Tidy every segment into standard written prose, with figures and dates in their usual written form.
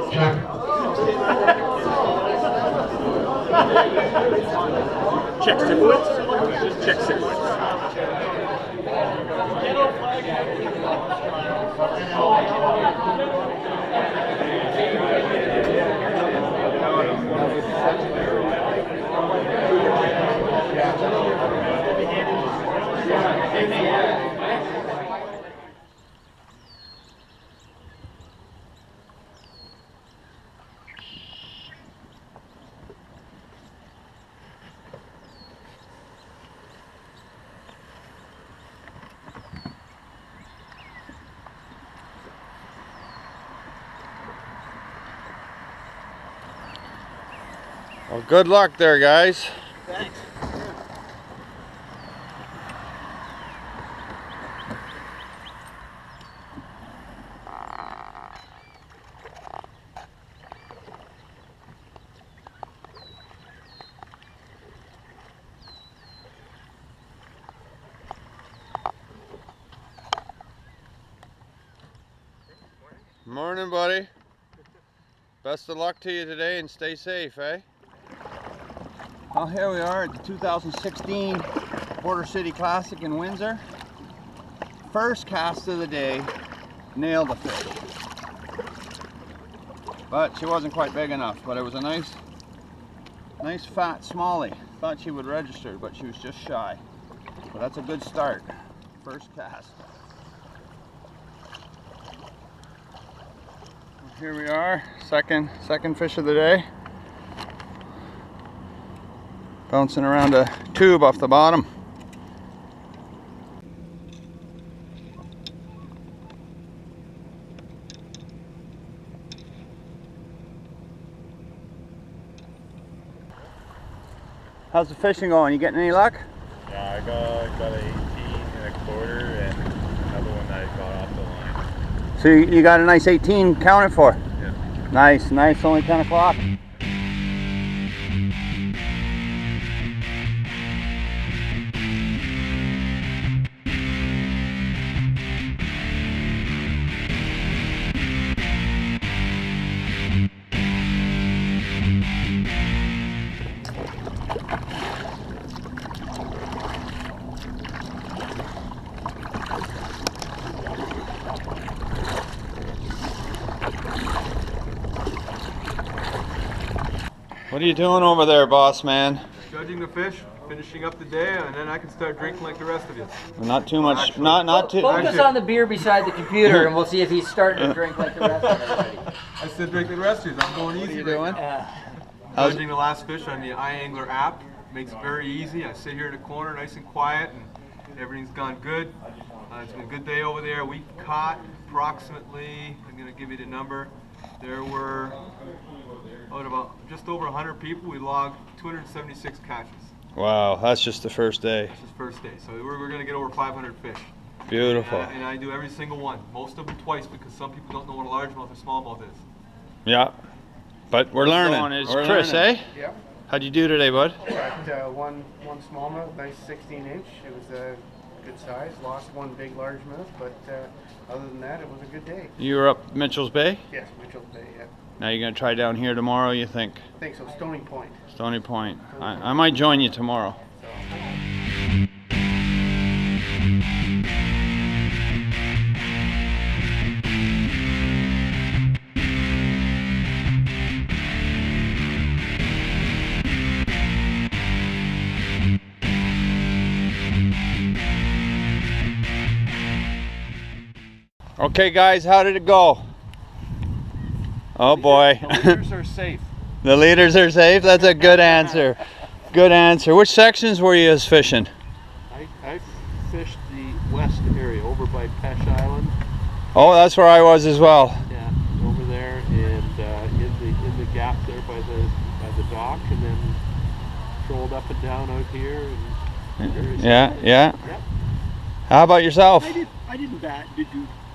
Check sequence. Check sequence. Well, good luck there, guys. Thanks. Morning, buddy. Best of luck to you today and stay safe, eh? Well, here we are at the 2016 Border City Classic in Windsor. First cast of the day, nailed the fish. But she wasn't quite big enough, but it was a nice fat smallie. Thought she would register, but she was just shy. So that's a good start. First cast. Here we are, second fish of the day. Bouncing around a tube off the bottom. How's the fishing going? You getting any luck? Yeah, I got an 18 1/4 and another one that I got off the line. So you got a nice 18 counted for? Yeah. Nice, only 10 o'clock. What are you doing over there, boss man? Judging the fish, finishing up the day, and then I can start drinking like the rest of you. Not too much, not too. Focus on the beer beside the computer, and we'll see if he's starting to drink like the rest of everybody. I said drink like the rest of you. I'm going easy. What are you right doing? now. Judging the last fish on the iAngler app makes it very easy. I sit here in the corner, nice and quiet, and everything's gone good. It's been a good day over there. We caught approximately, I'm going to give you the number, there were about just over 100 people. We logged 276 catches. Wow, that's just the first day. This is first day, so we're going to get over 500 fish. Beautiful. And I do every single one, most of them twice, because some people don't know what a largemouth or smallmouth is. Yeah, but we're learning. It's Chris, eh? Yep. How'd you do today, bud? Got one smallmouth, nice 16-inch. It was a good size. Lost one big largemouth, but other than that, it was a good day. You were up Mitchell's Bay? Yes, Mitchell's Bay, yeah. Now you're going to try down here tomorrow, you think? I think so, Stony Point. Stony Point. I might join you tomorrow. Okay guys, how did it go? Oh boy. The leaders are safe. The leaders are safe? That's a good answer. Good answer. Which sections were you fishing? I fished the west area over by Pesh Island. Oh, that's where I was as well. Yeah, over there and in the gap there by the dock, and then trolled up and down out here. And yeah. Yep. How about yourself? I didn't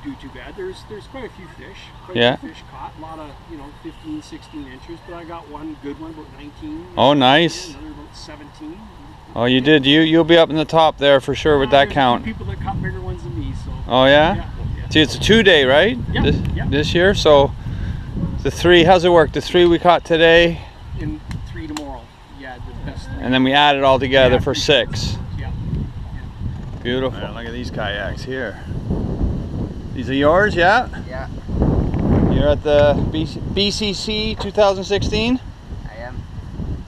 do too bad. There's quite a few fish. Quite Yeah. a few fish caught. A lot of 15, 16 inches. But I got one good one about 19. Oh, nice. Another about 17. Oh, you did. You'll be up in the top there for sure with that There's count. People that caught bigger ones than me. So. Oh yeah. Yeah. See, it's a 2-day, right? Yeah. This year, so The 3, how's it work? The 3 we caught today? And 3 tomorrow. Yeah, the best 3. And then we add it all together for 6. Yeah. Beautiful. Man, look at these kayaks here. These are yours, yeah? Yeah, You're at the BCC 2016? I am.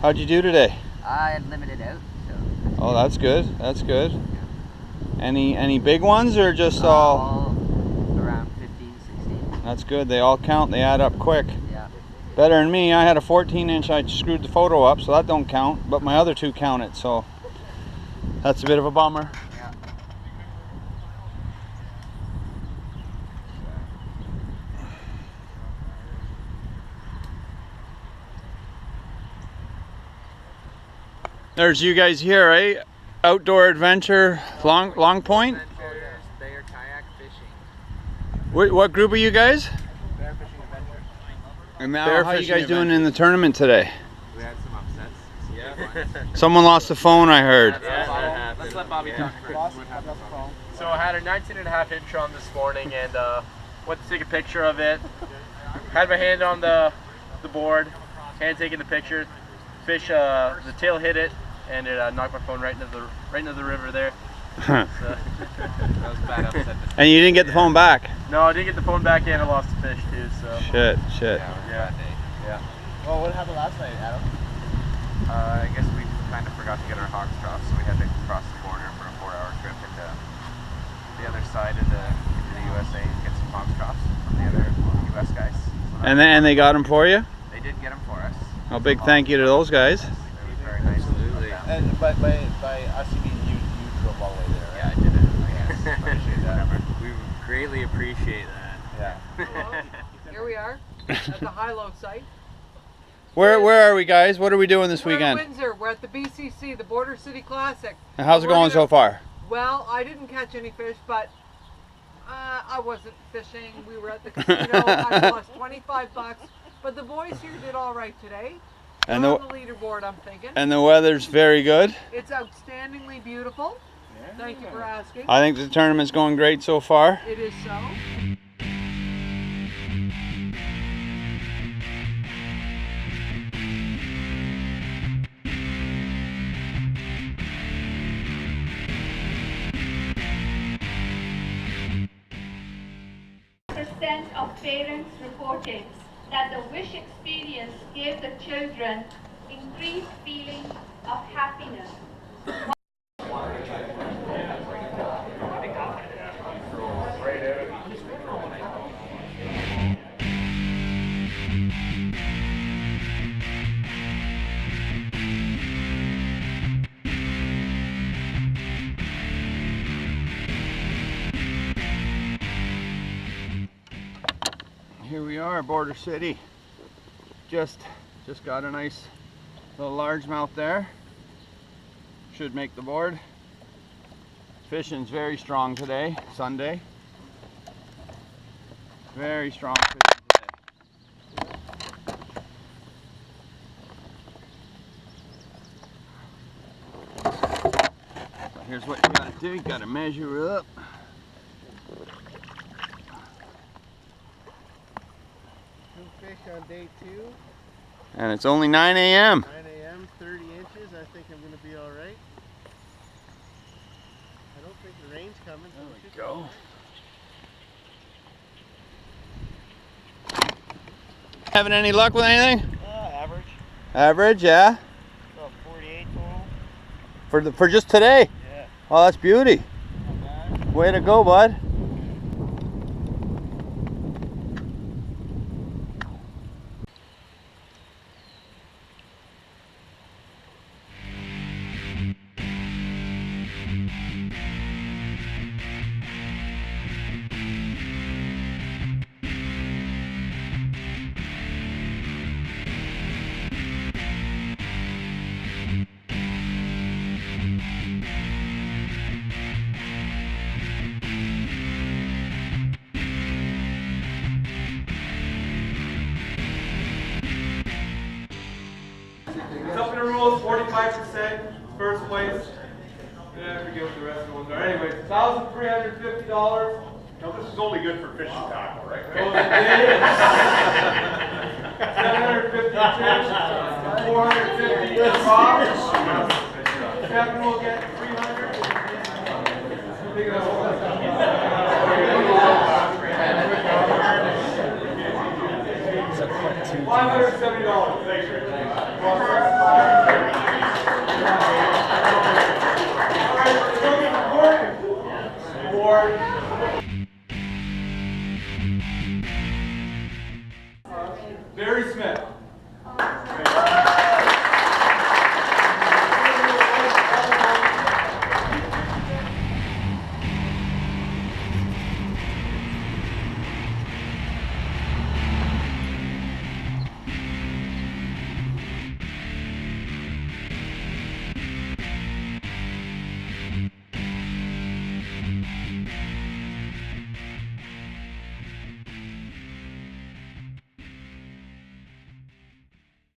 How'd you do today? I had limited out, so. Oh, that's good. That's good. Any big ones or just all? Around 15, 16. That's good. They all count. They add up quick. Yeah. Better than me. I had a 14-inch. I screwed the photo up, so that don't count. But my other 2 counted, so that's a bit of a bummer. Yeah. There's you guys here, eh? Outdoor adventure, Long Point. They are kayak fishing. What group are you guys? Bear fishing adventure. And now, how are you guys doing in the tournament today? We had some upsets. Yeah. Someone lost the phone, I heard. Yeah, let's let Bobby talk first. So I had a 19.5 inch on this morning and went to take a picture of it. Had my hand on the board, hand taking the picture. Fish, the tail hit it, and it knocked my phone right into the river there. So, that was a bad upset. And you didn't get the phone back? No, I didn't get the phone back and I lost the fish too. So. Shit. Yeah. Well, what happened last night, Adam? I guess we kind of forgot to get our hogs crossed, so we had to cross the border for a 4-hour trip into the other side of the USA and get some hogs crossed from the other US guys. So And they got them for you? they did get them for us. A big thank you to those guys. It was very nice. Absolutely. And by us, you mean you drove all the way there, Yeah, right? I did it. I guess. Appreciate that. We greatly appreciate that. Yeah. Here we are at the high-low site. Where are we, guys? What are we doing this weekend? We're in Windsor. We're at the BCC, the Border City Classic. And how's it going so far? Well, I didn't catch any fish, but I wasn't fishing. We were at the casino. I lost $25, but the boys here did all right today. And We're on the leaderboard, I'm thinking. And the weather's very good. It's outstandingly beautiful. Thank you for asking. I think the tournament's going great so far. It is so. Of parents reported that the wish experience gave the children increased feeling of happiness. Here we are, Border City. Just got a nice little largemouth there. Should make the board. Fishing's very strong today, Sunday. Very strong fishing today. So here's what you gotta do, you gotta measure up. Fish on day 2. And it's only 9 a.m. 9 a.m., 30 inches. I think I'm going to be all right. I don't think the rain's coming. So there we go. Having any luck with anything? Average. Average, yeah. About 48 total. For just today? Yeah. Oh, that's beauty. Not bad. Way to go, bud. It's up in the rules, 45% first place. I forget what the rest of the ones are. Anyways, $1,350. No, this is only good for fishing tackle, right? Oh, it is. 750 Tish, 450 Bob. Kevin will get 300. $570. Barry Smith.